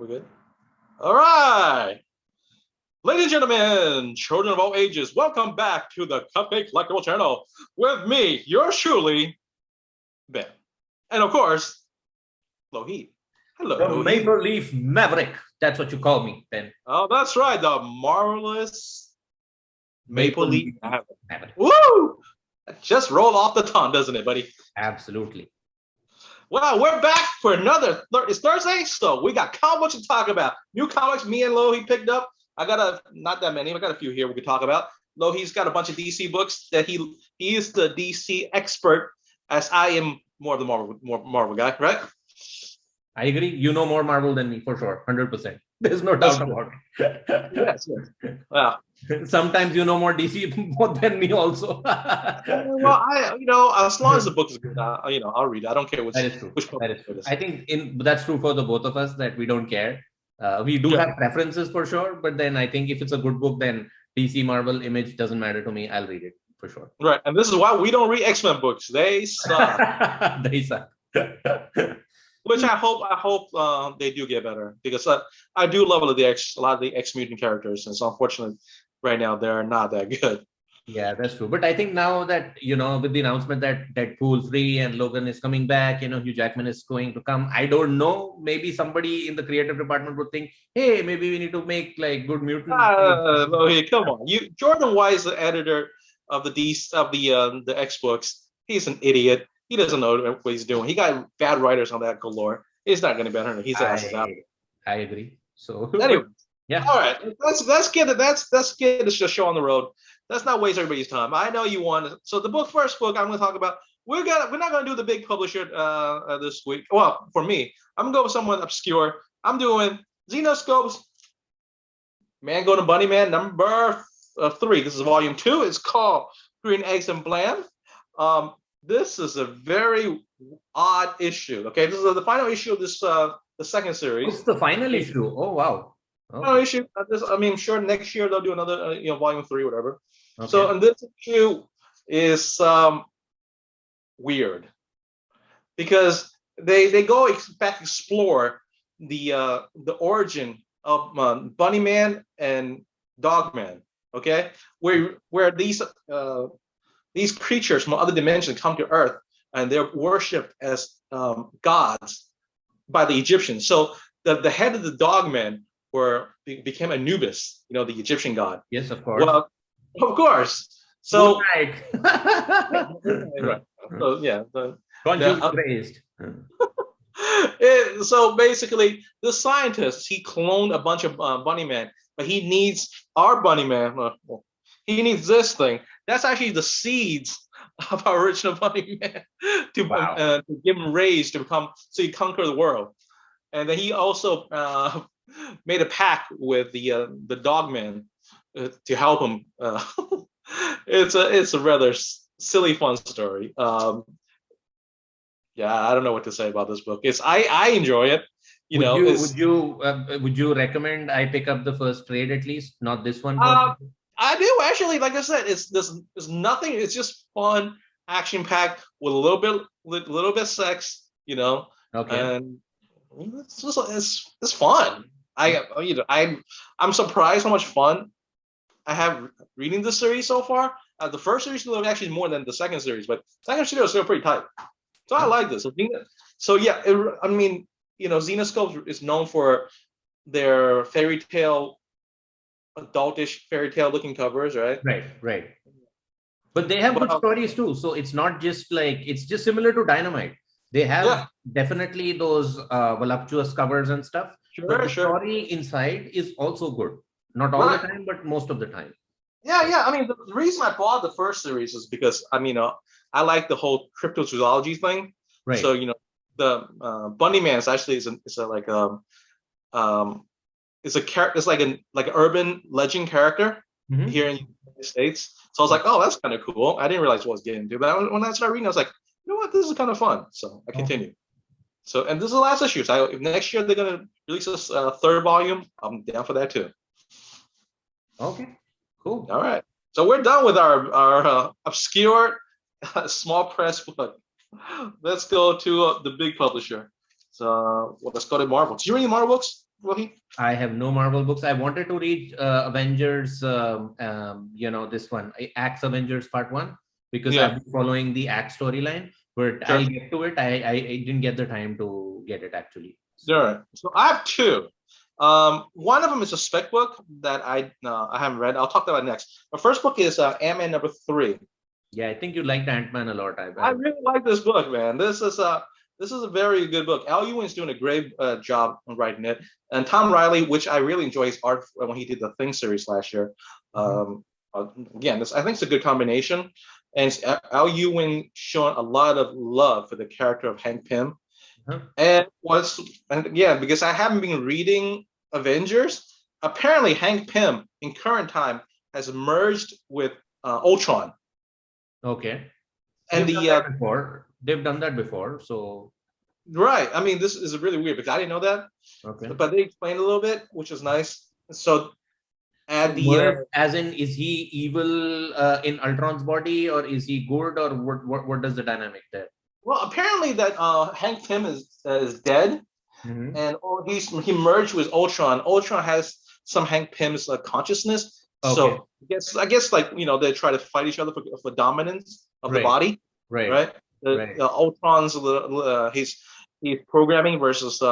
We good? All right. Ladies and gentlemen, children of all ages, welcome back to the Cupcake Collectible channel with me, yours truly, Ben. And of course, Lohit. Hello, The Lohit. Maple Leaf Maverick. That's what you call me, Ben. Oh, that's right. The marvelous Maple Leaf Maverick. Woo! Just rolled off the tongue, doesn't it, buddy? Absolutely. Well, we're back for another. It's Thursday, so we got comics to talk about. New comics me and Lohit picked up. I got not that many. I got a few here we could talk about. Lohit's got a bunch of DC books that he is the DC expert, as I am more of the Marvel guy, right? I agree. You know more Marvel than me for sure. 100%. There's no doubt about it. Yes. Wow. Sometimes you know more DC more than me also. Well, as long as the book is good, I'll read it. I don't care which. That is true. Which that is true. it is. I think that's true for the both of us that we don't care. We do have preferences for sure, but then I think if it's a good book, then DC, Marvel, Image doesn't matter to me. I'll read it for sure. Right, and this is why we don't read X-Men books. They suck. They suck. Which I hope they do get better, because I do love a lot of the X-Mutant characters, and so unfortunately right now they're not that good. Yeah, that's true. But I think now that, with the announcement that Deadpool 3 and Logan is coming back, Hugh Jackman is going to come. I don't know. Maybe somebody in the creative department would think, hey, maybe we need to make like good mutants. Come on. Jordan Weiss, the editor of the X books, he's an idiot. He doesn't know what he's doing. He got bad writers on that galore. He's not going to be better. He's asses out. I agree. So anyway, yeah. All right, let's get this show on the road. Let's not waste everybody's time. I know you want. So the first book I'm going to talk about. We're not going to do the big publisher this week. Well, for me, I'm going to go with someone obscure. I'm doing Xenoscope's Man Go to Bunny Man number 3. This is volume 2. It's called Green Eggs and Blam. This is a very odd issue. Okay, this is the final issue of this the second series. It's the final issue. Oh wow. Okay. Final issue. Sure, next year they'll do another volume 3, whatever. Okay. So, and this issue is weird because they go back explore the origin of Bunny Man and Dog Man. Okay, where these creatures from other dimensions come to Earth, and they're worshipped as gods by the Egyptians. So the head of the Dogmen became Anubis, the Egyptian god. Yes, of course. Well, of course. So right. So yeah. Praised. So basically, the scientist, he cloned a bunch of Bunny Man, but he needs our Bunny Man. He needs this thing. That's actually the seeds of our original Bunny Man to give him raised to become, so he conquer the world. And then he also made a pact with the Dog Man to help him. It's a rather silly, fun story. I don't know what to say about this book. I enjoy it. Would you recommend I pick up the first trade at least, not this one? I do actually. Like I said, it's nothing. It's just fun, action packed with a little bit sex, Okay. And it's fun. I'm surprised how much fun I have reading this series so far. The first series was actually more than the second series, but second series was still pretty tight. So I like this. So yeah, Xenoscope is known for their fairy tale, adultish fairy tale looking covers, right? Right. But they have good stories too. So it's not just it's just similar to Dynamite. They have definitely those voluptuous covers and stuff. But the story inside is also good. Not all the time, but most of the time. Yeah. I mean, the reason I bought the first series is because I like the whole cryptozoology thing. Right. So the Bunny Man is actually it's like an urban legend character here in the United States. So I was like, oh, that's kind of cool. I didn't realize what I was getting into. But when I started reading, I was like, you know what, this is kind of fun. So I continued. So, and this is the last issue. So if next year they're gonna release this third volume, I'm down for that too. Okay, cool. All right. So we're done with our obscure small press book. Let's go to the big publisher. So let's go to Marvel. Did you read any Marvel books? Lohit? I have no Marvel books. I wanted to read Avengers, this one, Axe Avengers Part 1, because I've been following the Axe storyline, but I'll get to it. I didn't get the time to get it, actually. So. All right. So I have two. One of them is a spec book that I haven't read. I'll talk about it next. The first book is Ant-Man #3. Yeah, I think you liked Ant-Man a lot. I really like this book, man. This is a very good book. Al Ewing's doing a great job writing it, and Tom Riley, which I really enjoy his art when he did the Thing series last year. Again, I think it's a good combination, and Al Ewing showing a lot of love for the character of Hank Pym. And because I haven't been reading Avengers, apparently Hank Pym in current time has merged with Ultron. Okay. And they've done that before, so right. I mean, this is really weird because I didn't know that. Okay. But they explained a little bit, which is nice. So as in, is he evil in Ultron's body, or is he good, or what does the dynamic there? Well, apparently that Hank Pym is dead, and he merged with Ultron. Ultron has some Hank Pym's consciousness. Okay. So I guess like they try to fight each other for dominance of the body. Right. Ultron's he's programming versus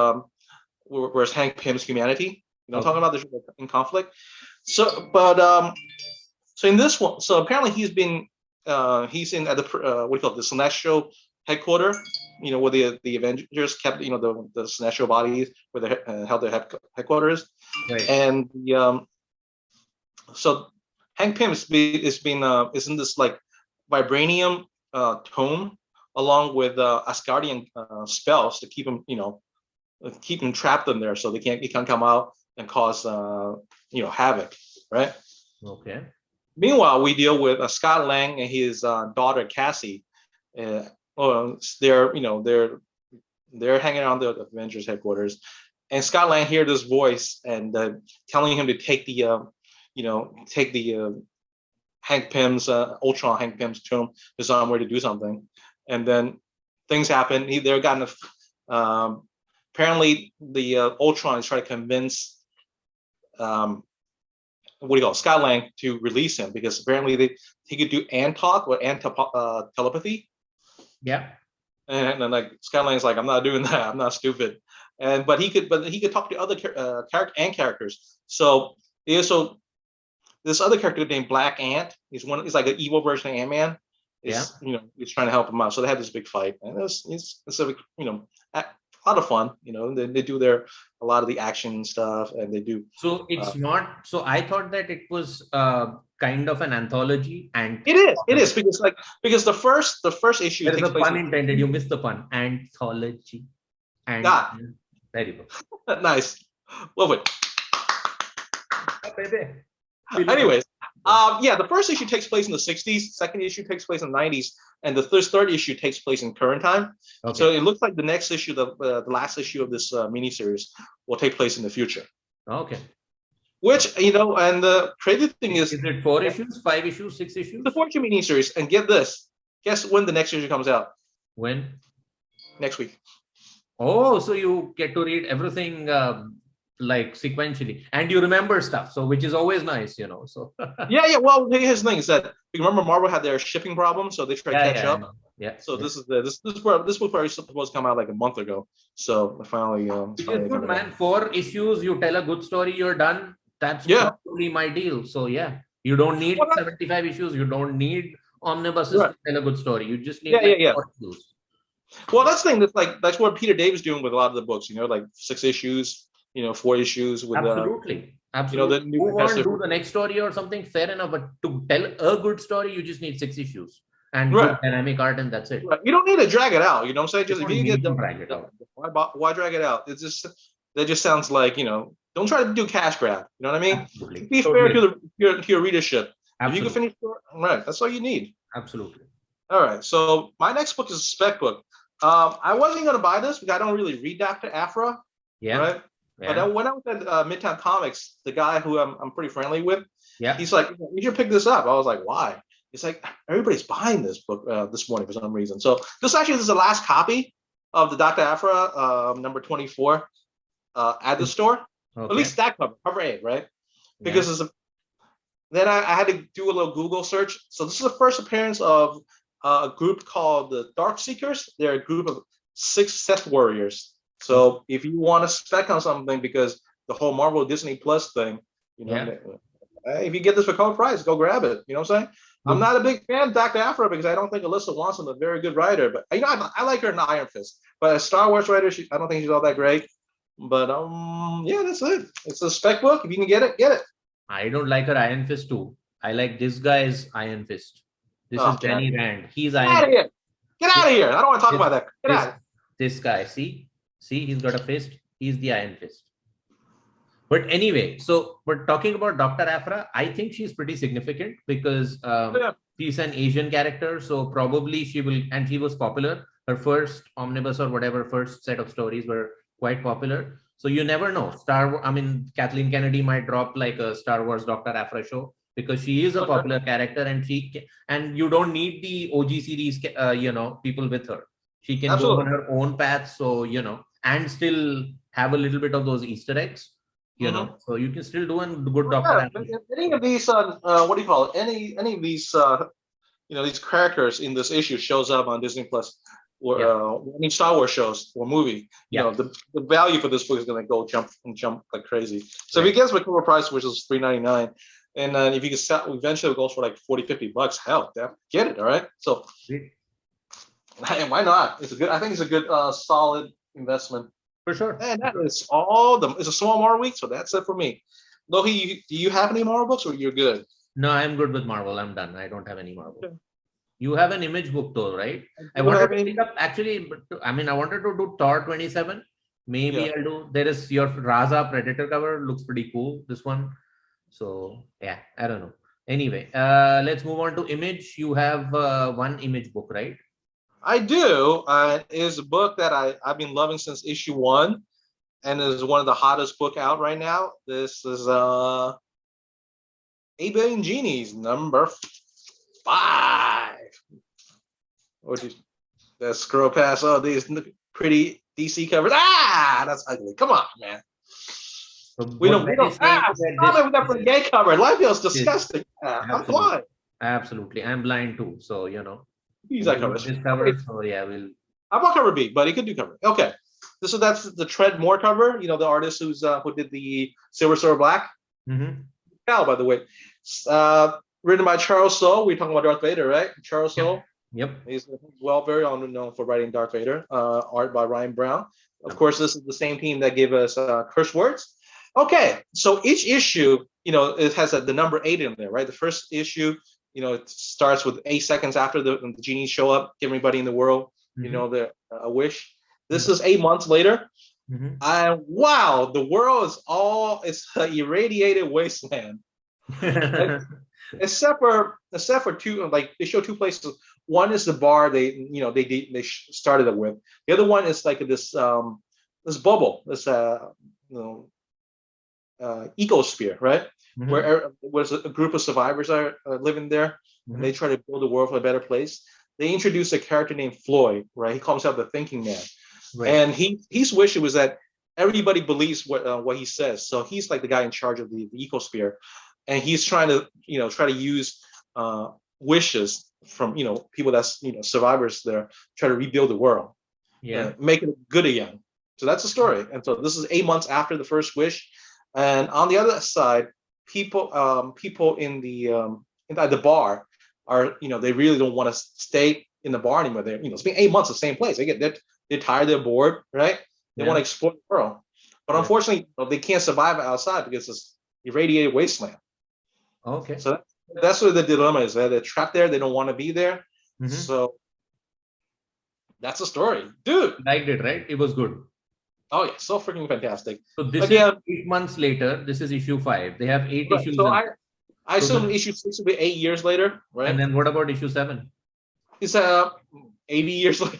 Hank Pym's humanity. I'm talking about this in conflict. So, but so in this one, so apparently he's in at the the Celestial headquarters, where the Avengers kept, the Celestial bodies where they held their headquarters, and so Hank Pym is in this like vibranium tome, along with Asgardian spells to keep him trapped in there, so he can't come out and cause havoc, right? Okay. Meanwhile, we deal with Scott Lang and his daughter Cassie. They're hanging around the Avengers headquarters, and Scott Lang hears this voice and telling him to take the Hank Pym's Ultron Hank Pym's tomb to somewhere to do something, and then things happen. Apparently the Ultron is trying to convince Scott Lang to release him, because apparently he could do talk or telepathy. Yeah. And then like Scott Lang's like, I'm not doing that. I'm not stupid. But he could talk to other characters. So this other character named Black Ant. He's like an evil version of Ant-Man. He's trying to help him out. So they have this big fight, and it's a lot of fun. They do a lot of the action stuff, and they do. So it's not. So I thought that it was kind of an anthology, and it is because the first issue. There is a pun intended. You missed the pun. Anthology. And very good. Nice. Love it. Baby. Anyways, the first issue takes place in the 60s, second issue takes place in the 90s, and the third issue takes place in current time. Okay. So it looks like the next issue, the last issue of this miniseries, will take place in the future. Okay. Which, and the crazy thing is it 4 issues, 5 issues, 6 issues? The 4-issue miniseries, and get this, guess when the next issue comes out? When? Next week. Oh, so you get to read everything like sequentially, and you remember stuff, so which is always nice, so yeah. Well, here's the thing is that, remember Marvel had their shipping problems, so they try to catch up. So this was probably supposed to come out like a month ago, so finally good, man. 4 issues, you tell a good story, you're done. That's probably my deal. So you don't need 75 issues, you don't need omnibuses to tell a good story. You just need 4 issues. Well, that's the thing, that's what Peter David's doing with a lot of the books, like 6 issues, 4 issues with absolutely. Move on, do the next story or something, fair enough, but to tell a good story you just need 6 issues and good dynamic art, and that's it. You don't need to drag it out, what I'm saying? Just if you get drag it out. Why drag it out? That just sounds like, don't try to do cash grab, you know what I mean? Absolutely. Be fair to your readership. Absolutely. If you can finish right, that's all you need. Absolutely. All right, so my next book is a spec book. I wasn't going to buy this because I don't really read Dr. Aphra. Right? Yeah. But when I was at Midtown Comics, the guy who I'm pretty friendly with, he's like, you should pick this up. I was like, why? He's like, everybody's buying this book this morning for some reason. So this is the last copy of the Dr. Aphra number 24 at the store. At least that cover A, right? Because then I had to do a little Google search. So this is the first appearance of a group called the Dark Seekers. They're a group of 6 Seth warriors. So if you want to spec on something, because the whole Marvel Disney Plus thing, if you get this for cover price, go grab it. You know what I'm saying? I'm not a big fan of Dr. Aphra because I don't think Alyssa Wanson's a very good writer. But I like her in Iron Fist. But as Star Wars writer, I don't think she's all that great. But that's it. It's a spec book. If you can get it, get it. I don't like her Iron Fist too. I like this guy's Iron Fist. This is Danny Rand. He's Iron Fist. Get out of here. I don't want to talk about that. Get out. This guy, see, he's got a fist. He's the Iron Fist. But anyway, so we're talking about Dr. Aphra. I think she's pretty significant because she's an Asian character. So probably she will, and she was popular. Her first omnibus or whatever, first set of stories were quite popular. So you never know. Kathleen Kennedy might drop like a Star Wars Dr. Aphra show because she is a popular character, and you don't need the OG series, people with her. She can go on her own path. So, and still have a little bit of those Easter eggs, so you can still do a good Dr. Aphra. Any of these, what do you call it? Any of these, these characters in this issue shows up on Disney Plus. Or any Star Wars shows or movie, the value for this book is going to go jump like crazy. So if you get the cover price, which is $3.99, and if you can sell, eventually it goes for like $40-$50, hell, get it. All right. So why not? I think it's a good solid investment for sure. And that is it's a small Marvel week, so that's it for me. Lohit, do you have any Marvel books, or you're good? No, I'm good with Marvel. I'm done. I don't have any Marvel. Okay. You have an Image book though, right? I wanted to pick up I wanted to do Thor 27. Maybe I'll do. There is your Raza Predator cover. Looks pretty cool, this one. So yeah, I don't know. Anyway, let's move on to Image. You have one Image book, right? I do. It is a book that I've been loving since issue 1, and is one of the hottest book out right now. This is 8 Billion Genies, number 5. Let's scroll past all these pretty DC covers. That's ugly. Come on, man. So we don't. Stop it with that gay cover. Life feels disgusting. I'm blind. Absolutely, I'm blind too. So he's that cover. So yeah, I bought cover B, but he could do cover. Okay, that's the Tread Moore cover. The artist who did the Silver Surfer Black. By the way, written by Charles Soule. We're talking about Darth Vader, right? Charles Soule. Yep. He's very known for writing Darth Vader. Art by Ryan Brown. Of course, this is the same team that gave us Curse Words. Okay, so each issue, it has the number 8 in there, right? The first issue, it starts with 8 seconds after the genies show up, give everybody in the world, a wish. This is 8 months later. And wow, the world is an irradiated wasteland. Except for two, like they show 2 places. One is the bar they started it with. The other one is like this bubble, this ecosphere, right? Where a group of survivors are living there, and they try to build the world for a better place. They introduce a character named Floyd, right? He calls himself the Thinking Man, and his wish was that everybody believes what he says. So he's like the guy in charge of the ecosphere. And he's trying to use wishes from, people that's, survivors there, try to rebuild the world. Yeah. Make it good again. So that's the story. And so this is 8 months after the first wish. And on the other side, people in the bar are, they really don't want to stay in the bar anymore. It's been 8 months, the same place. They're tired, they're bored, right? They want to explore the world. But unfortunately, they can't survive outside because it's irradiated wasteland. Okay. So that's where the dilemma is. They're trapped there. They don't want to be there. So that's the story. Dude. Liked it, right? It was good. Oh, yeah. So freaking fantastic. So this is 8 months later. This is issue 5. They have 8 issues. So I assume issue 6 will be 8 years later, right? And then what about issue 7? It's 80 years later.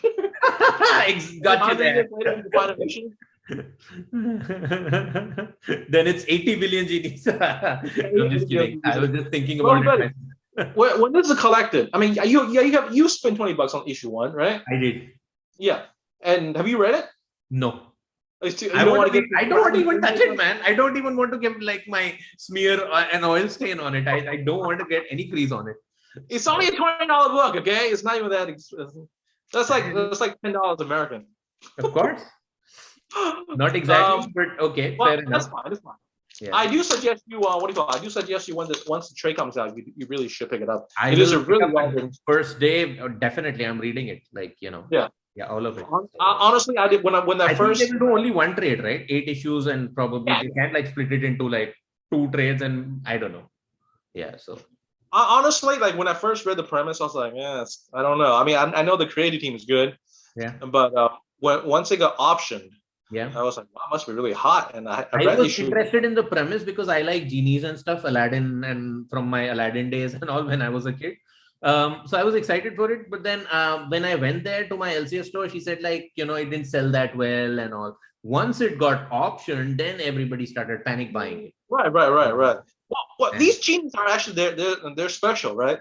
Got you there. Then it's 80 billion genies. I'm just kidding. I was just thinking about it. When this is collected, I mean, you spent $20 on issue 1, right? I did. Yeah. And have you read it? No. You don't want to get. I don't want to even touch it, man. I don't even want to get like my smear an oil stain on it. I don't want to get any grease on it. It's only a $20 book, okay? It's not even that expensive. That's like $10 American. Of course. Not exactly, but okay, well, fair enough. That's fine. That's fine. Yeah. I do suggest you. What do you call it? I do suggest you once the trade comes out, you really should pick it up. It is a really well written. First day, definitely, I'm reading it. Like yeah, all of it. Honestly, I did when that first. Think they will do only one trade, right? 8 issues, and probably they can't like split it into like 2 trades, and I don't know. Yeah, so. Honestly, like when I first read the premise, I was like, yes, I don't know. I mean, I know the creative team is good. Yeah. But once it got optioned. Yeah, I was like, wow, must be really hot. And I was interested in the premise because I like genies and stuff, Aladdin, and from my Aladdin days and all when I was a kid. So I was excited for it. But then when I went there to my LCS store, she said like, it didn't sell that well and all. Once it got optioned, then everybody started panic buying it. Right. Well, these genies are actually they're special, right?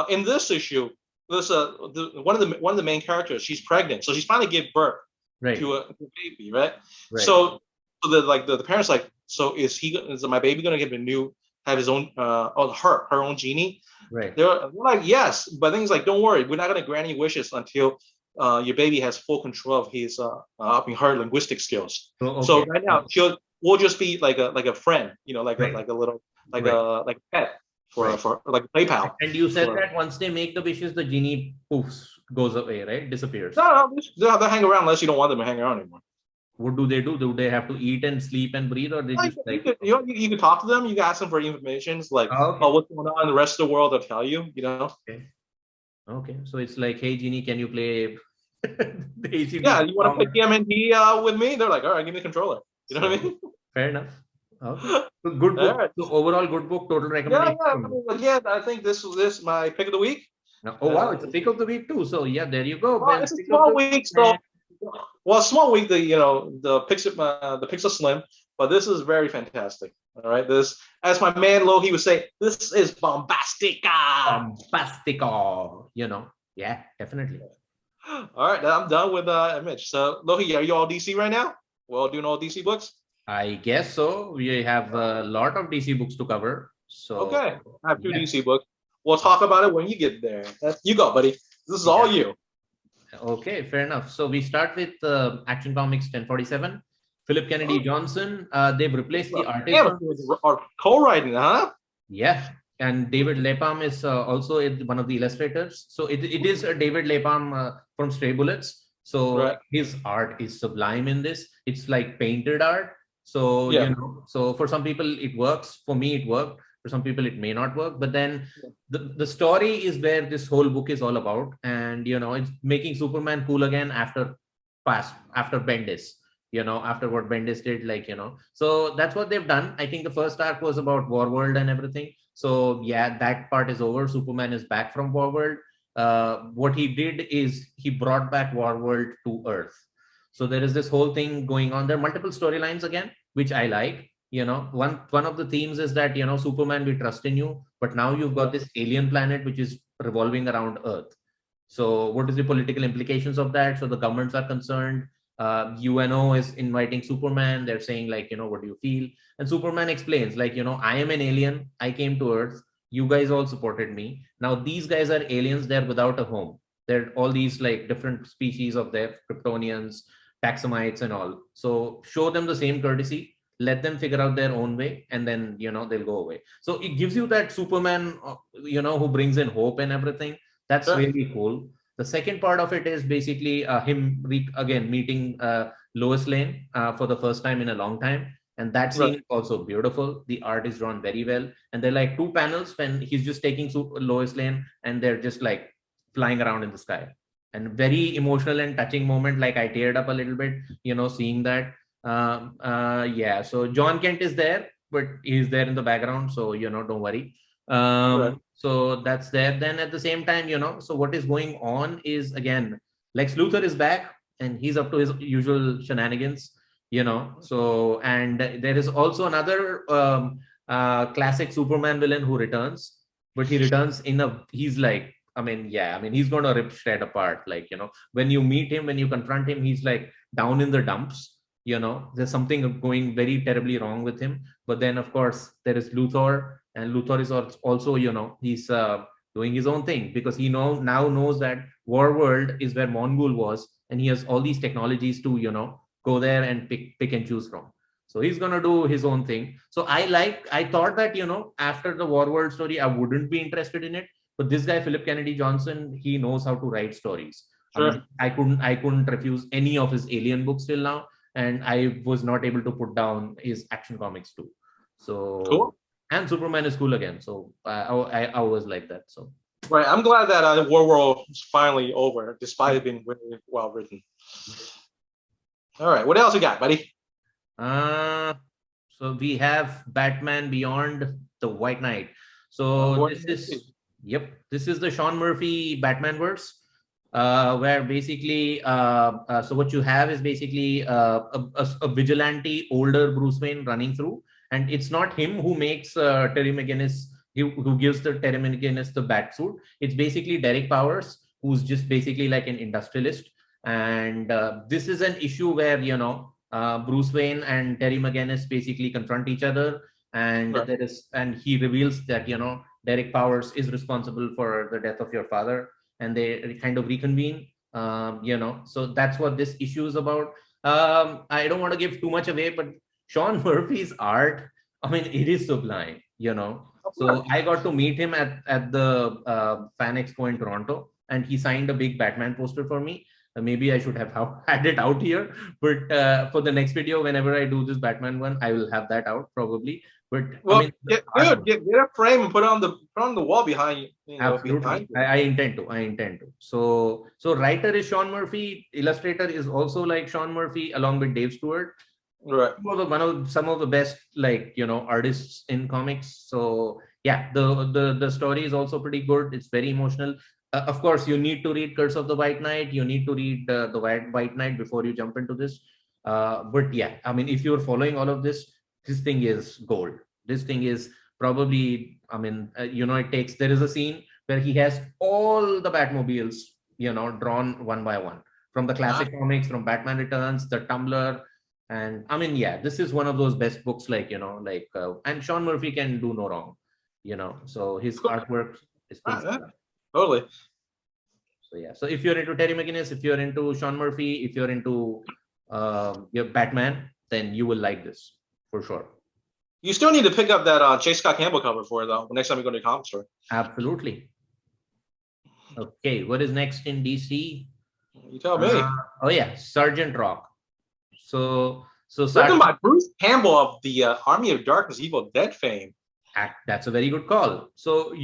In this issue, there's one of the main characters. She's pregnant, so she's finally gave birth. Right. To a baby, right? So the parents like, so is my baby gonna have his own her own genie? Right. They're like, yes, but things like, don't worry, we're not gonna grant any wishes until your baby has full control of his her linguistic skills. Okay. So right now we'll just be like a friend, like a little a pet for like a play pal. And you said that once they make the wishes, the genie poofs, goes away, right? Disappears. No, they'll hang around unless you don't want them to hang around anymore. What do they do? Do they have to eat and sleep and breathe, or they just like? You can talk to them. You can ask them for information, like, what's going on in the rest of the world. They'll tell you. Okay. So it's like, hey, genie, can you play? Yeah, you want to play TMNT with me? They're like, all right, give me the controller. You know what I mean? Fair enough. Okay. So good book. Right. So overall, good book. Total recommendation. Yeah. I think this was my pick of the week. Wow, it's a pick of the week too. So yeah, there you go. Well, it's a small week, so small week. The picks are slim, but this is very fantastic. All right, this, as my man Lohit would say, this is bombastica. Bombastico. Yeah, definitely. All right, I'm done with Mitch. So Lohit, are you all DC right now? We're all doing all DC books. I guess so. We have a lot of DC books to cover. So okay, I have 2 DC books. We'll talk about it when you get there. You go, buddy. This is all you. Okay, fair enough. So we start with Action Comics 1047. Philip Kennedy Johnson. They've replaced the artist. Co-writing, huh? Yeah. And David Lepalm is also one of the illustrators. So it is David Lepalm from Stray Bullets. So his art is sublime in this. It's like painted art. So, so for some people it works. For me, it worked. For some people, it may not work. But then the story is where this whole book is all about. And, it's making Superman cool again after Bendis, after what Bendis did, So that's what they've done. I think the first arc was about Warworld and everything. So, yeah, that part is over. Superman is back from Warworld. What he did is he brought back Warworld to Earth. So there is this whole thing going on. There are multiple storylines again, which I like. One of the themes is that, Superman, we trust in you, but now you've got this alien planet which is revolving around Earth. So what is the political implications of that? So the governments are concerned. UNO is inviting Superman. They're saying like, what do you feel? And Superman explains like, I am an alien. I came to Earth. You guys all supported me. Now these guys are aliens. They're without a home. They're all these like different species of their Kryptonians, Taxomites and all. So show them the same courtesy. Let them figure out their own way, and then, they'll go away. So it gives you that Superman, who brings in hope and everything. That's really cool. The second part of it is basically him again meeting Lois Lane for the first time in a long time. And that scene is also beautiful. The art is drawn very well. And they're like 2 panels when he's just taking Lois Lane and they're just like flying around in the sky. And very emotional and touching moment. Like I teared up a little bit, seeing that. So John Kent is there, but he's there in the background, so don't worry. So that's there. Then at the same time, so what is going on is, again, Lex Luthor is back and he's up to his usual shenanigans, so, and there is also another classic Superman villain who returns, but he returns he's like, he's gonna rip Shred apart. Like, when you meet him, when you confront him, he's like down in the dumps. there's something going very terribly wrong with him. But then, of course, there is Luthor, and Luthor is also, he's doing his own thing, because he now knows that War World is where Mongol was, and he has all these technologies to, go there and pick and choose from. So he's gonna do his own thing. So I thought that, after the War World story, I wouldn't be interested in it. But this guy, Philip Kennedy Johnson, he knows how to write stories. Sure. I couldn't refuse any of his Alien books till now, and I was not able to put down his Action Comics too. So cool. And Superman is cool again. So I always like that. So right, I'm glad that War World is finally over, despite it being really well written. All right, what else you got, buddy? So we have Batman Beyond the White Knight. So this is the Sean Murphy Batman verse, where basically, so what you have is basically a vigilante older Bruce Wayne running through, and it's not him who makes Terry McGinnis, who gives the Terry McGinnis the bat suit. It's basically Derek Powers, who's just basically like an industrialist. And this is an issue where, Bruce Wayne and Terry McGinnis basically confront each other, and he reveals that, Derek Powers is responsible for the death of your father, and they kind of reconvene. So that's what this issue is about. I don't want to give too much away, but Sean Murphy's art, I mean, it is sublime, So I got to meet him at the Fan Expo in Toronto, and he signed a big Batman poster for me. Maybe I should have had it out here, but for the next video, whenever I do this Batman one, I will have that out probably. But well, get a frame and put it on the wall behind you. Absolutely, behind you. I intend to. So writer is Sean Murphy, illustrator is also like Sean Murphy, along with Dave Stewart. Right. Some of the best artists in comics. So yeah, the story is also pretty good. It's very emotional. Of course, you need to read Curse of the White Knight. You need to read the White Knight before you jump into this. But yeah, I mean, if you're following all of this thing is gold. This thing is probably, there is a scene where he has all the Batmobiles, drawn one by one from the classic comics, from Batman Returns, the Tumblr. And I mean, yeah, this is one of those best books, and Sean Murphy can do no wrong, so his artwork is totally. So yeah, so if you're into Terry McGinnis, if you're into Sean Murphy, if you're into your Batman, then you will like this for sure. You still need to pick up that J. Scott Campbell cover for it, though, next time you go to the comic store. Absolutely. Okay, what is next in DC? You tell me. Oh yeah, Sergeant Rock. So written by Bruce Campbell of the Army of Darkness, Evil Dead fame. That's a very good call. So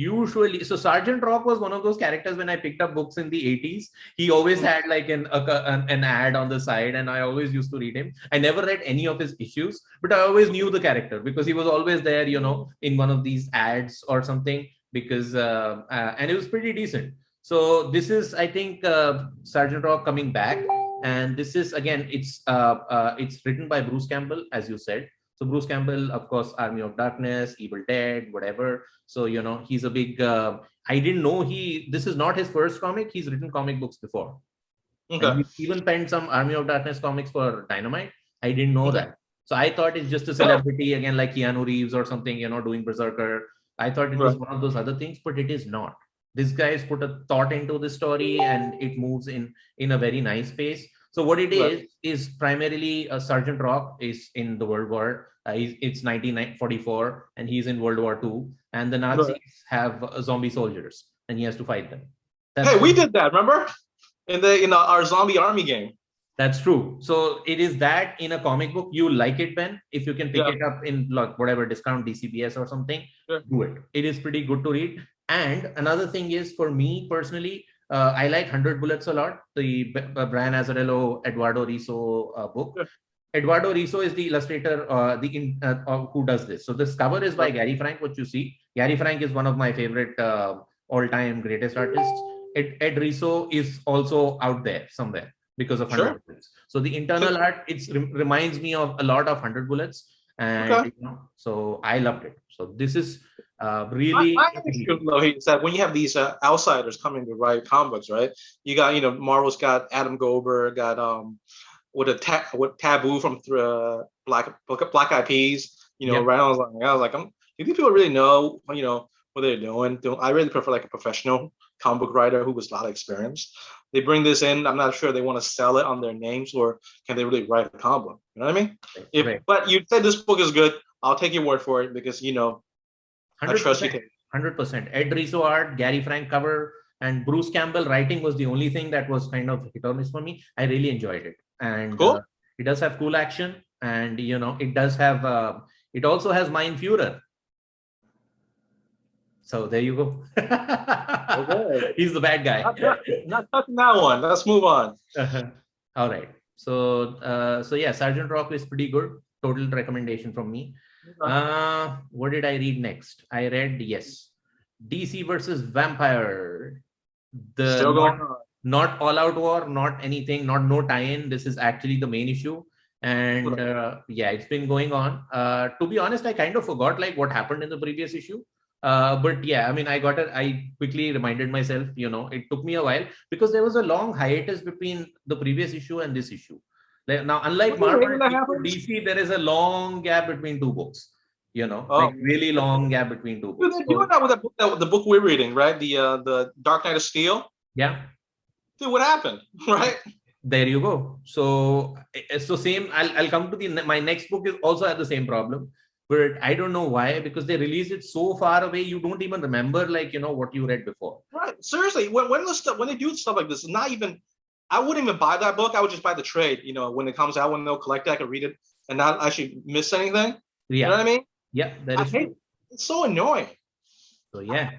Sergeant Rock was one of those characters when I picked up books in the 80s. He always had like an ad on the side, and I always used to read him. I never read any of his issues, but I always knew the character because he was always there, in one of these ads or something, because and it was pretty decent. So this is, I think, Sergeant Rock coming back, and this is again, it's written by Bruce Campbell, as you said. So Bruce Campbell, of course, Army of Darkness, Evil Dead, whatever. So, he's a big, I didn't know this is not his first comic. He's written comic books before. Okay. And he even penned some Army of Darkness comics for Dynamite. I didn't know that. So I thought it's just a celebrity, again, like Keanu Reeves or something, doing Berserker. I thought it was one of those other things, but it is not. This guy has put a thought into the story, and it moves in a very nice pace. So what it is primarily Sergeant Rock is in the World War. It's 1944, and he's in World War II, and the Nazis have zombie soldiers, and he has to fight them. We did that, remember? In our zombie army game. That's true. So it is that in a comic book. You like it, Ben? If you can pick it up in whatever discount DCBS or something, do it. It is pretty good to read. And another thing is, for me personally, I like 100 Bullets a lot, the Brian Azzarello, Eduardo Riso book. Sure. Eduardo Riso is the illustrator who does this. So this cover is by Gary Frank, what you see. Gary Frank is one of my favorite all-time greatest artists. Ed Riso is also out there somewhere because of 100 Bullets. So the internal art, it reminds me of a lot of 100 Bullets. And so I loved it. So this is really is that when you have these outsiders coming to write comic books, right? You got, Marvel's got Adam Goldberg, got with Taboo from Black Eyed Peas. Right? I was like, do these people really know what they're doing? I really prefer like a professional comic book writer who was a lot of experience. They bring this in. I'm not sure they want to sell it on their names or can they really write a comic book? You know what I mean? Right. But you said this book is good. I'll take your word for it because I trust you. 100%. Ed Rizzo art, Gary Frank cover, and Bruce Campbell writing was the only thing that was kind of hit or miss for me. I really enjoyed it, and cool. It does have cool action, and it does have. It also has Mein Führer. So there you go. Okay. He's the bad guy. Not touching that one. Let's move on. All right. So yeah, Sergeant Rock is pretty good. Total recommendation from me. What did I read next? I read DC versus Vampire. Still going on. Not all out war, not anything, no tie-in. This is actually the main issue. And it's been going on. To be honest, I kind of forgot like what happened in the previous issue. But yeah, I mean, I quickly reminded myself, it took me a while because there was a long hiatus between the previous issue and this issue. Now, unlike Marvel, DC, there is a long gap between two books. Like really long gap between two books. They're doing that with the book we're reading, right? The Dark Knight of Steel. Yeah. Dude, what happened, right? There you go. So same. I'll come to my next book is also had the same problem, but I don't know why, because they released it so far away you don't even remember what you read before. Right. Seriously, when they do stuff like this, it's not even. I wouldn't even buy that book. I would just buy the trade. When it comes out, when they'll collect it, I can read it and not actually miss anything. Yeah. You know what I mean? Yeah, that is true. It's so annoying. So yeah.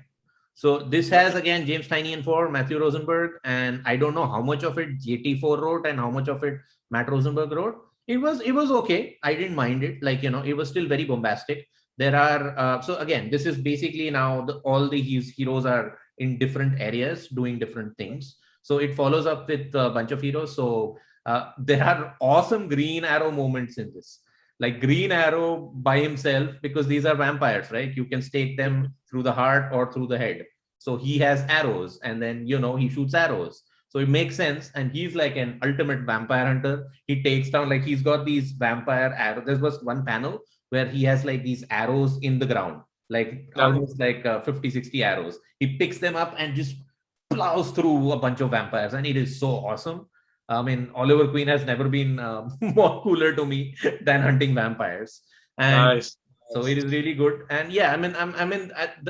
So this has again James Tynion for Matthew Rosenberg, and I don't know how much of it JT4 wrote and how much of it Matt Rosenberg wrote. It was okay. I didn't mind it. It was still very bombastic. There are so again, this is basically now all the heroes are in different areas doing different things. So it follows up with a bunch of heroes. So there are awesome Green Arrow moments in this. Like Green Arrow by himself, because these are vampires, right? You can stake them through the heart or through the head. So he has arrows, and then he shoots arrows. So it makes sense. And he's like an ultimate vampire hunter. He takes down, like he's got these vampire arrows. There was one panel where he has like these arrows in the ground, like almost like 50, 60 arrows. He picks them up and just plows through a bunch of vampires. And it is so awesome. I mean, Oliver Queen has never been more cooler to me than hunting vampires. And nice. So it is really good. And yeah,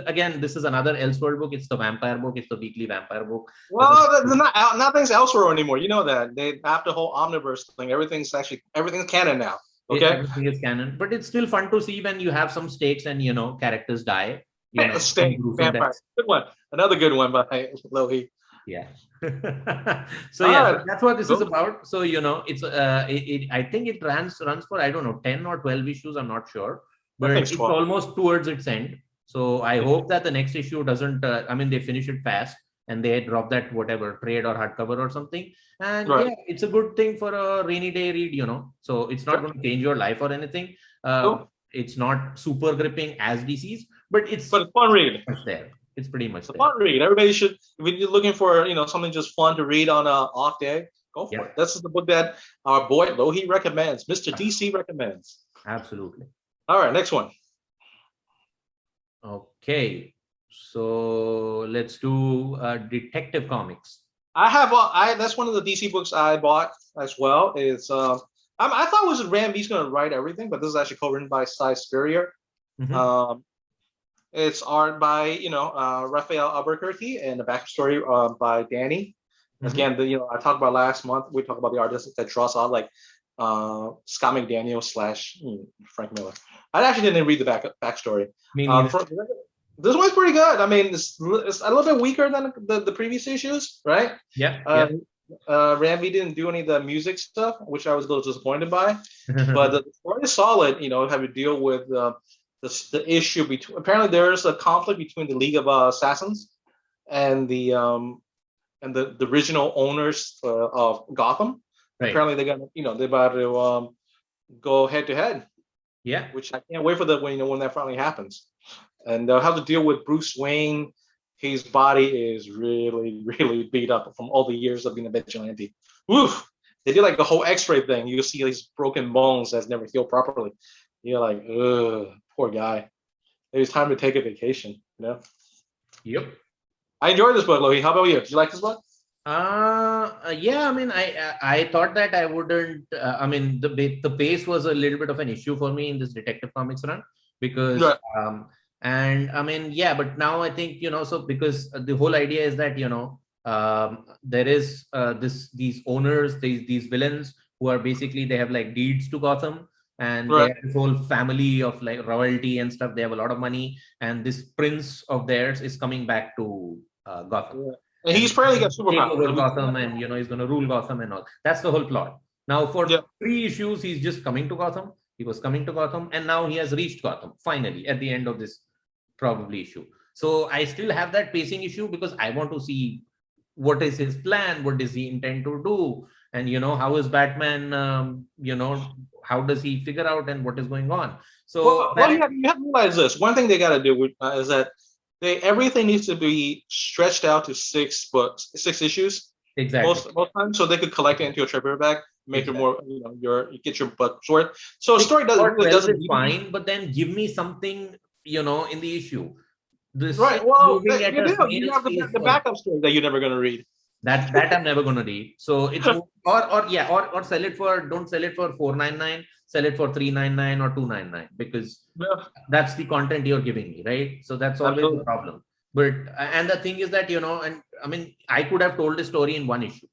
again, this is another Elseworld book. It's the vampire book. It's the weekly vampire book. Well, there's nothing's Elseworld anymore. You know that. They after the whole Omniverse thing, everything's canon now. Okay. Everything is canon, but it's still fun to see when you have some stakes and characters die. Vampire. Good one. Another good one by Lohit. Yeah. So yeah, that's what this is about. So it's I think it runs for I don't know 10 or 12 issues. I'm not sure, but it's almost towards its end. So I hope that the next issue doesn't. They finish it fast and they drop that whatever trade or hardcover or something. And yeah, it's a good thing for a rainy day read. So it's not going to change your life or anything. It's not super gripping as DC's, but it's a fun read. There. It's pretty much a fun read. Everybody should, if you're looking for something just fun to read on an off day, go for it. This is the book that our boy Lohit recommends. Mr. DC recommends. Absolutely. All right, next one. Okay, so let's do Detective Comics. That's one of the DC books I bought as well. It's I thought it was Ram V's going to write everything, but this is actually co-written by Cy Spurrier. Mm-hmm. It's art by Raphael Albuquerque and the backstory by Danny. Mm-hmm. Again, I talked about last month. We talked about the artist that draws out like Scott McDaniel / Frank Miller. I actually didn't read the backstory. This one's pretty good. I mean, it's a little bit weaker than the previous issues, right? Yeah. Ramvi didn't do any of the music stuff, which I was a little disappointed by. But the story is solid. Have to deal with the issue between. Apparently, there is a conflict between the League of Assassins and the original owners of Gotham. Right. Apparently, they're about to go head to head. Yeah, which I can't wait for when that finally happens. And they'll have to deal with Bruce Wayne. His body is really, really beat up from all the years of being a vigilante. Woof! They did like a whole X-ray thing. You see these broken bones that's never healed properly. You're like, ugh, poor guy. It was time to take a vacation. Yep. I enjoyed this book, Lohit. How about you? Did you like this book? Yeah. I mean, I thought that I wouldn't. I mean, the pace was a little bit of an issue for me in this Detective Comics run because Right. and I mean, yeah. But now I think so because the whole idea is that there is these owners, these villains who are basically they have like deeds to Gotham. And they Right. have this whole family of like royalty and stuff. They have a lot of money, and this prince of theirs is coming back to Gotham. Yeah. And he's probably got superpowers. Take over Gotham, and he's going to rule Gotham and all. That's the whole plot. Now, for 3 issues, he's just coming to Gotham. He was coming to Gotham, and now he has reached Gotham finally at the end of this probably issue. So I still have that pacing issue because I want to see what is his plan, what does he intend to do, and how is Batman, how does he figure out and what is going on. So you have to realize this. One thing they got to do is that everything needs to be stretched out to 6 books, 6 issues. Exactly. Most times, so they could collect it into a paperback, make it more, you get your buck's worth. So a story doesn't fine, but then give me something, in the issue. Right. Well, you have the backup story that you're never going to read. That I'm never going to read. So it's or sell it for, don't sell it for $4.99, sell it for $3.99 or $2.99 because that's the content you're giving me, right? So that's always the problem. But and the thing is that and I mean I could have told this story in 1 issue.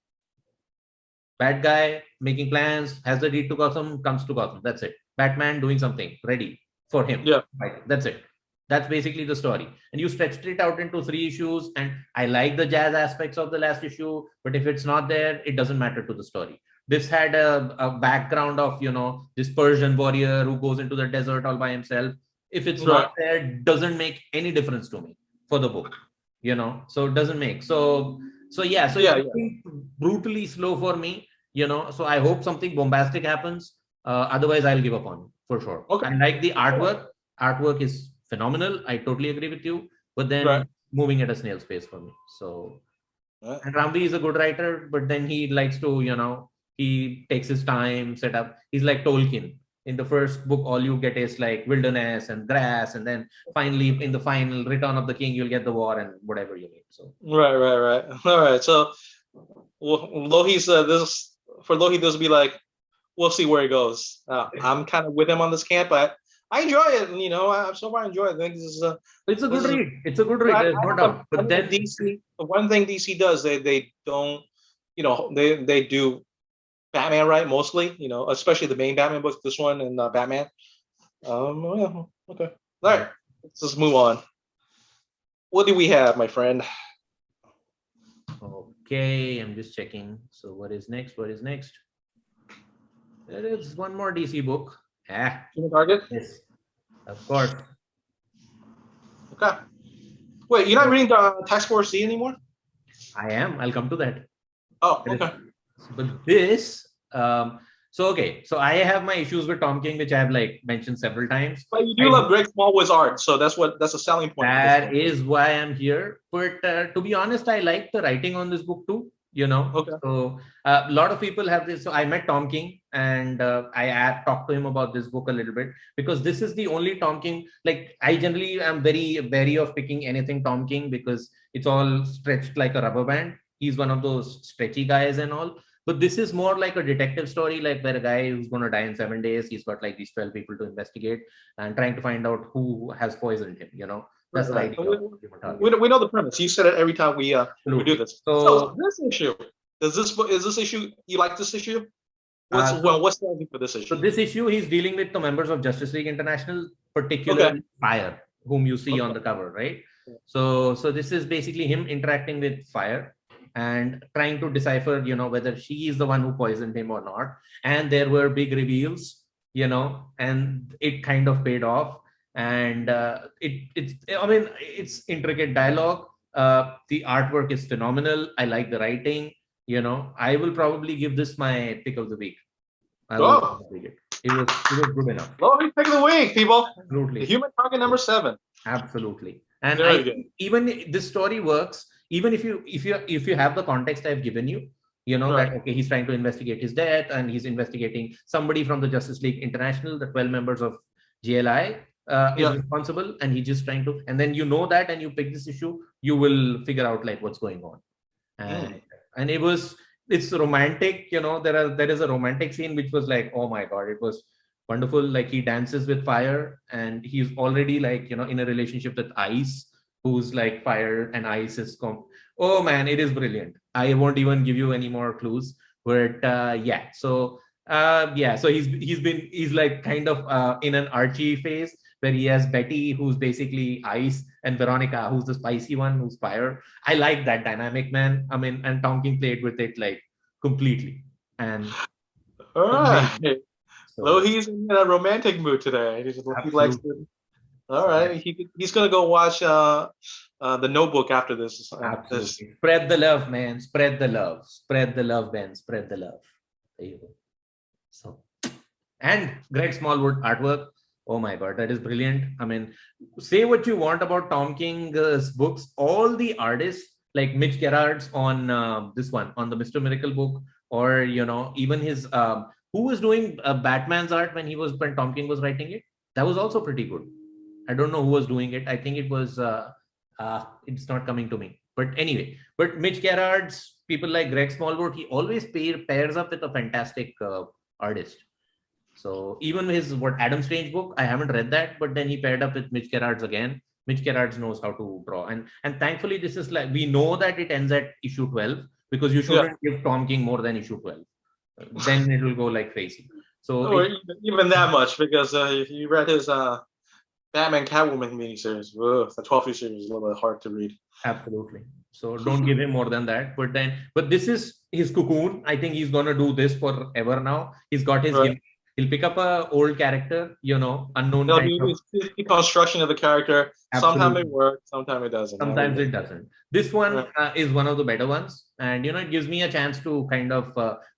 Bad guy making plans, has the deed to Gotham, comes to Gotham. That's it. Batman doing something, ready for him. Yeah. Right. That's it. That's basically the story. And you stretched it out into 3 issues. And I like the jazz aspects of the last issue, but if it's not there, it doesn't matter to the story. This had a background of, this Persian warrior who goes into the desert all by himself. If it's not there, it doesn't make any difference to me for the book, so it doesn't make. So brutally slow for me, so I hope something bombastic happens. Otherwise, I'll give up on it for sure. Okay. And like the artwork is phenomenal. I totally agree with you, but then moving at a snail's pace for me. So, and Ramvi is a good writer, but then he likes to, he takes his time, set up. He's like Tolkien. In the first book, all you get is like wilderness and grass, and then finally, in the final Return of the King, you'll get the war and whatever you need. So right. All right. So, Lohit's for Lohit, this will be like, we'll see where it goes. I'm kind of with him on this camp, but I enjoy it, and I so far enjoy it. I think this is it's a good read. It's a good read. There's no doubt. But then DC, the one thing DC does, they don't, they do Batman right mostly, especially the main Batman books, this one and Batman. Okay, all right, let's just move on. What do we have, my friend? Okay, I'm just checking. So what is next? There is one more DC book. Target? Yes, of course. Okay. Wait, you're not reading Task Force Z anymore? I am. I'll come to that. Oh, okay. But this, so I have my issues with Tom King, which I have like mentioned several times. But you do love Greg Smallwood's art, so that's a selling point. That is why I'm here. But to be honest, I like the writing on this book too. Okay. So a lot of people have this. So I met Tom King and I talked to him about this book a little bit because this is the only Tom King. Like I generally am very wary of picking anything Tom King because it's all stretched like a rubber band. He's one of those stretchy guys and all. But this is more like a detective story, like where a guy who's going to die in 7 days, he's got like these 12 people to investigate and trying to find out who has poisoned him. That's the idea. We know the premise. You said it every time we do this. So this issue, is this issue, you like this issue? What's the idea for this issue? So this issue, he's dealing with the members of Justice League International, particularly Fire, whom you see on the cover, right? So this is basically him interacting with Fire and trying to decipher, whether she is the one who poisoned him or not. And there were big reveals, and it kind of paid off. And it's intricate dialogue. The artwork is phenomenal. I like the writing. I will probably give this my pick of the week. It was good enough. Lohit pick of the week, people. Absolutely. The Human Target number 7. Absolutely. And even this story works. Even if you have the context I've given you, that, okay, he's trying to investigate his death, and he's investigating somebody from the Justice League International, the 12 members of JLI is responsible, and he's just trying to, and then that, and you pick this issue, you will figure out like what's going on. And it's romantic, there is a romantic scene which was like, oh my God, it was wonderful. Like he dances with fire, and he's already like, in a relationship with ice, who's like fire and ice is oh man, it is brilliant. I won't even give you any more clues, but so he's like kind of in an Archie phase, where he has Betty, who's basically ice, and Veronica, who's the spicy one, who's fire. I like that dynamic, man. I mean, and Tom King played with it like completely. And all right. So he's in a romantic mood today. He likes it. All right. He's gonna go watch The Notebook after this. Spread the love, man. Spread the love. Spread the love, Ben. Spread the love. There you go. So, and Greg Smallwood artwork. Oh my God, that is brilliant. I mean, say what you want about Tom King's books. All the artists like Mitch Gerards on this one, on the Mr. Miracle book, or even his who was doing Batman's art when Tom King was writing it. That was also pretty good. I don't know who was doing it. I think it was it's not coming to me. But anyway, but Mitch Gerards, people like Greg Smallwood, he always pairs up with a fantastic artist. So even his Adam Strange book, I haven't read that, but then he paired up with Mitch Gerards again. Mitch Gerards knows how to draw, and thankfully this is like, we know that it ends at issue 12, because you shouldn't give Tom King more than issue 12. Then it will go like crazy. So even that much, because if you read his Batman Catwoman miniseries, the 12th series is a little bit hard to read. Absolutely. So don't give him more than that. But this is his Cocoon. I think he's gonna do this forever now. He's got his. He'll pick up a old character, unknown. The construction of the character. Absolutely. Sometimes it works, sometimes it doesn't. Sometimes it doesn't. This one is one of the better ones, and it gives me a chance to kind of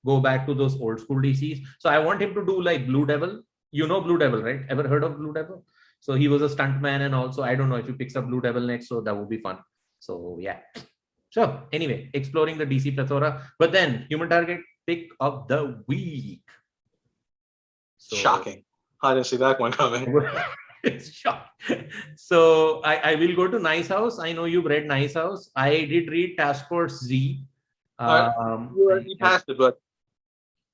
go back to those old school DCs. So I want him to do like Blue Devil. Blue Devil, right? Ever heard of Blue Devil? So he was a stuntman, and also I don't know if he picks up Blue Devil next, so that would be fun. So yeah. So anyway, exploring the DC plethora, but then Human Target pick of the week. So, shocking. I didn't see that one coming. It's shocking. So I will go to Nice House. I know you've read Nice House. I did read Task Force Z. You passed it, but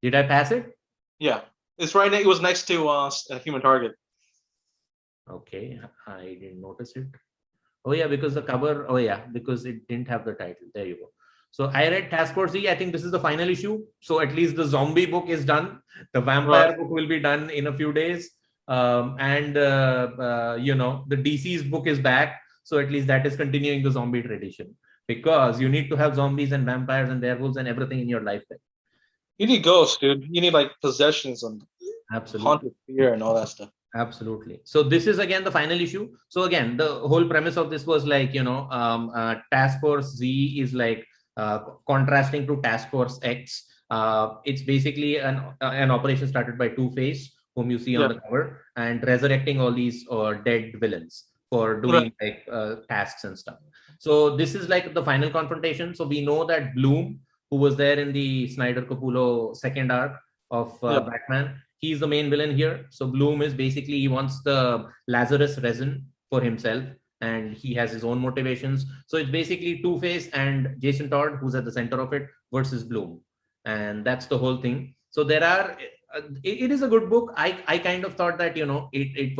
did I pass it? Yeah, it's right. It was next to Human Target. Okay, I didn't notice it. Oh yeah, because the cover. Oh yeah, because it didn't have the title. There you go. So I read Task Force Z. I think this is the final issue. So at least the zombie book is done. The vampire book will be done in a few days. The DC's book is back. So at least that is continuing the zombie tradition, because you need to have zombies and vampires and werewolves and everything in your life. You need ghosts, dude. You need like possessions and haunted fear and all that stuff. Absolutely. So this is again the final issue. So again, the whole premise of this was like, Task Force Z is like contrasting to Task Force X. It's basically an operation started by Two-Face, whom you see on the cover, and resurrecting all these dead villains for doing like tasks and stuff. So this is like the final confrontation. So we know that Bloom, who was there in the Snyder Capullo second arc of Batman, he's the main villain here. So Bloom is basically, he wants the Lazarus resin for himself, and he has his own motivations. So it's basically Two-Face and Jason Todd, who's at the center of it, versus Bloom. And that's the whole thing. So there are, it is a good book. I kind of thought that, it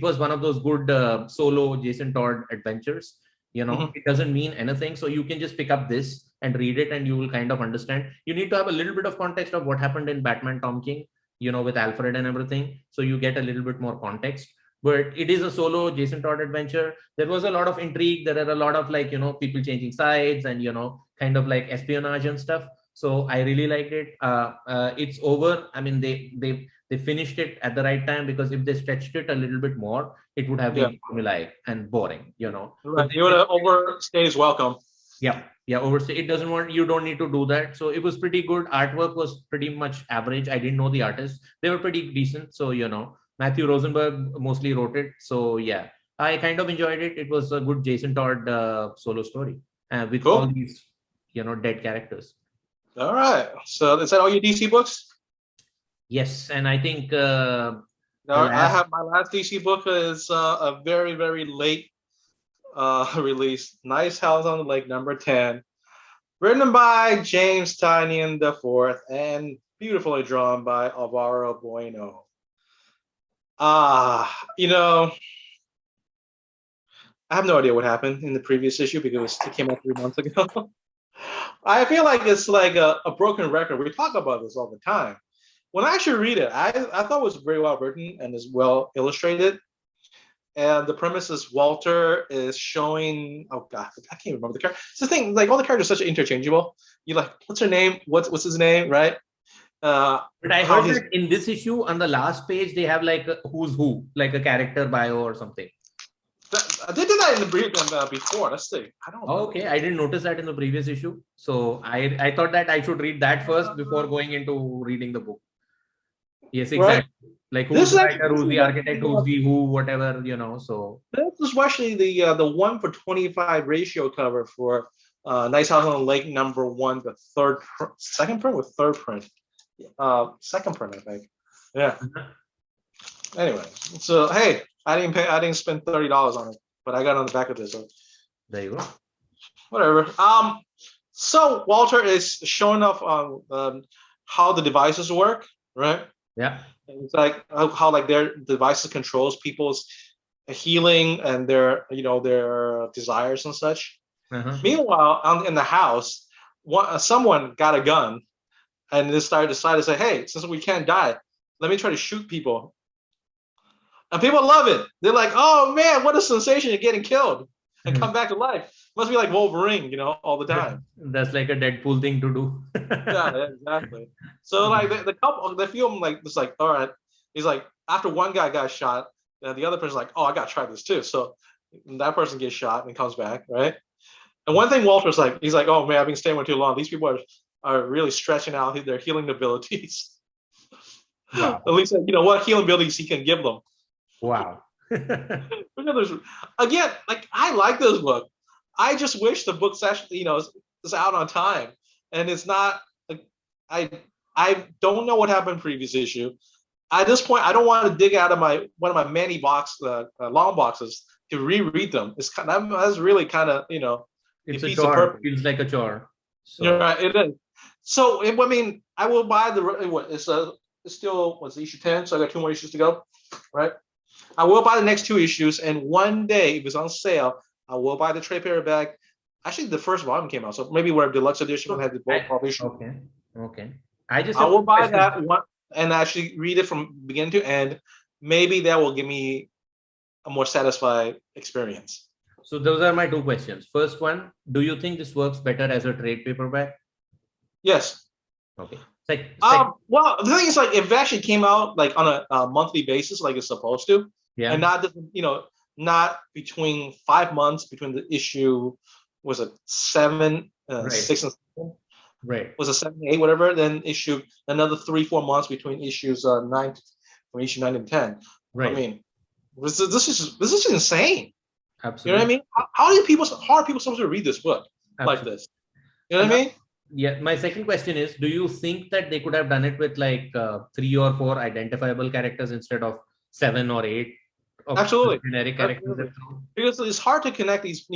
was one of those good solo Jason Todd adventures. It doesn't mean anything. So you can just pick up this and read it, and you will kind of understand. You need to have a little bit of context of what happened in Batman Tom King, with Alfred and everything. So you get a little bit more context. But it is a solo Jason Todd adventure. There was a lot of intrigue. There are a lot of like, people changing sides and, kind of like espionage and stuff. So I really liked it. It's over. I mean, they finished it at the right time, because if they stretched it a little bit more, it would have been formulaic and boring, Right. You would have overstayed his welcome. Yeah. Overstay. It doesn't want, you don't need to do that. So it was pretty good. Artwork was pretty much average. I didn't know the artists. They were pretty decent. So, Matthew Rosenberg mostly wrote it. So yeah, I kind of enjoyed it. It was a good Jason Todd solo story with all these, dead characters. All right. So is that all your DC books? Yes, and I think No, I have my last DC book is a very, very late release. Nice House on the Lake, number 10. Written by James Tynion IV and beautifully drawn by Alvaro Bueno. You know, I have no idea what happened in the previous issue because it came out 3 months ago. I feel like it's like a broken record. We talk about this all the time. When I actually read it, I thought it was very well written and is well illustrated. And the premise is Walter is showing. Oh God, I can't remember the character. It's the thing, like all the characters are such interchangeable. You like, what's her name? What's his name, right? But I heard that in this issue, on the last page, they have like a who's who, like a character bio or something. They did that in the brief before. Let's see. I don't. Okay, I didn't notice that in the previous issue, so I thought that I should read that first before going into reading the book. Yes, exactly. Right. Like who's the writer, who's the architect, who's the who, whatever, So this was actually the 1:25 ratio cover for Nice House on the Lake #1, the second print with third print. Second print, I think. Yeah. Anyway, so hey, I didn't spend $30 on it, but I got on the back of this. So there you go. Whatever. So Walter is showing off on how the devices work, right? Yeah. It's like how like their devices controls people's healing and their their desires and such. Meanwhile, in the house, someone got a gun and decided to say, hey, since we can't die, let me try to shoot people. And people love it. They're like, oh man, what a sensation, you're getting killed and come back to life. Must be like Wolverine, all the time. That's like a Deadpool thing to do. Yeah, exactly. So like the couple, they feel like it's like, all right. He's like, after one guy got shot, the other person's like, oh, I gotta try this too. So that person gets shot and comes back, right? And one thing Walter's like, he's like, oh man, I've been staying with too long. These people are really stretching out their healing abilities. Wow. At least what healing abilities he can give them. Wow. Again, like I like this book. I just wish the book's actually, is out on time, and it's not. Like, I don't know what happened previous issue. At this point, I don't want to dig out of one of my many long boxes to reread them. It's that's really kind of it's a chore. It feels like a chore. So. You're right. It is. So I mean, I will buy it's still what's issue 10, so I got 2 more issues to go, right? I will buy the next 2 issues, and one day, if it's on sale, I will buy the trade paperback. Actually, the first volume came out, so maybe where deluxe edition will have the both published. Okay. I will buy that one and actually read it from beginning to end. Maybe that will give me a more satisfied experience. So those are my 2 questions. First one, do you think this works better as a trade paperback? Yes. Okay. Well, the thing is, like, if it actually came out like on a monthly basis, like it's supposed to, and not between 5 months between the issue, was it 7, 6, and 7? Right. Was it 7, 8, whatever? Then issue another 3-4 months between issues 9 from issue 9 and 10. Right. I mean, this is insane. Absolutely. You know what I mean? How are people supposed to read this book like this? You know what I mean? Yeah. My second question is: do you think that they could have done it with like 3 or 4 identifiable characters instead of 7 or 8? Absolutely. Generic characters. Because it's hard to connect these,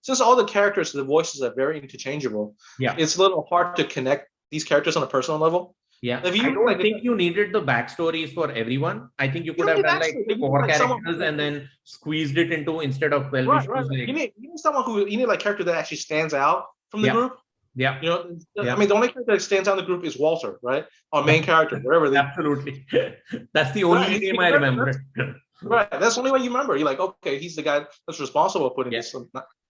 since all the characters, the voices are very interchangeable. Yeah. It's a little hard to connect these characters on a personal level. Yeah. I don't think you needed the backstories for everyone. I think you could have done like 4 characters and then squeezed it into instead of 12 issues. Right. You need someone you need like character that actually stands out from the group. Yeah. I mean, the only character that stands out in the group is Walter, right? Our main character, wherever they. Absolutely. That's the only name I remember. Right. That's the only way you remember. You're like, okay, he's the guy that's responsible for putting this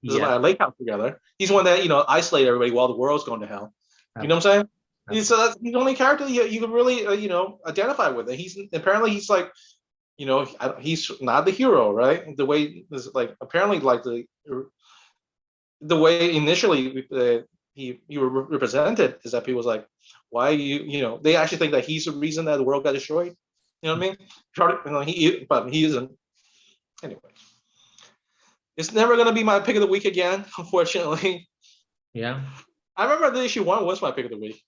lake house together. He's the one that, isolated everybody while the world's going to hell. You know what I'm saying? Absolutely. So that's the only character you can really, identify with. And he's like, he's not the hero, right? The way is like, apparently like the way initially you were represented is that people was like, why they actually think that he's the reason that the world got destroyed. You know what I mean? But he isn't. Anyway, it's never gonna be my pick of the week again, unfortunately. Yeah. I remember the issue 1 was my pick of the week.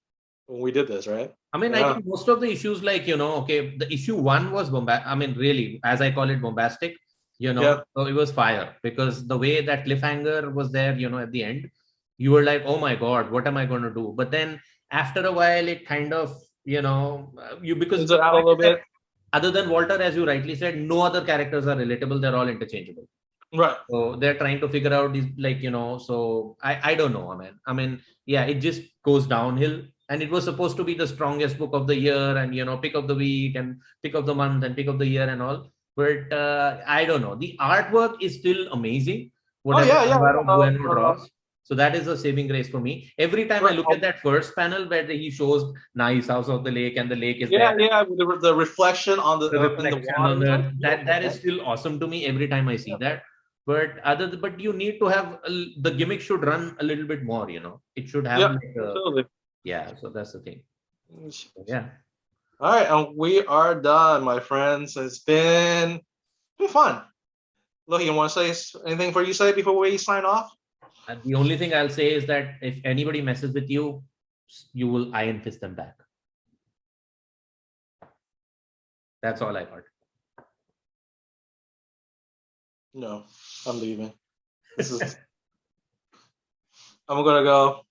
when we did this, right? I mean, I think most of the issues, like, okay, the issue 1 was bombastic. I mean, really, as I call it, bombastic, so it was fire, because the way that cliffhanger was there, at the end, you were like, oh my God, what am I going to do? But then after a while, it kind of, because out a little bit. Other than Walter, as you rightly said, no other characters are relatable. They're all interchangeable. Right. So they're trying to figure out these, like, so I don't know. I mean, yeah, it just goes downhill. And it was supposed to be the strongest book of the year, and, pick of the week and pick of the month and pick of the year and all. But I don't know. The artwork is still amazing. Whatever Alvaro Bueno draws. So that is a saving grace for me. Every time I look at that first panel where he shows nice house of the lake and the lake is there. Yeah, the reflection on the reflection on the water. That is still awesome to me every time I see that. But but you need to have the gimmick should run a little bit more. It should have absolutely. Yeah, so that's the thing. Yeah. All right, and we are done, my friends. It's been fun. Look, you want to say anything for you say before we sign off? And the only thing I'll say is that if anybody messes with you, you will iron fist them back. That's all I got. No, I'm leaving. I'm gonna go.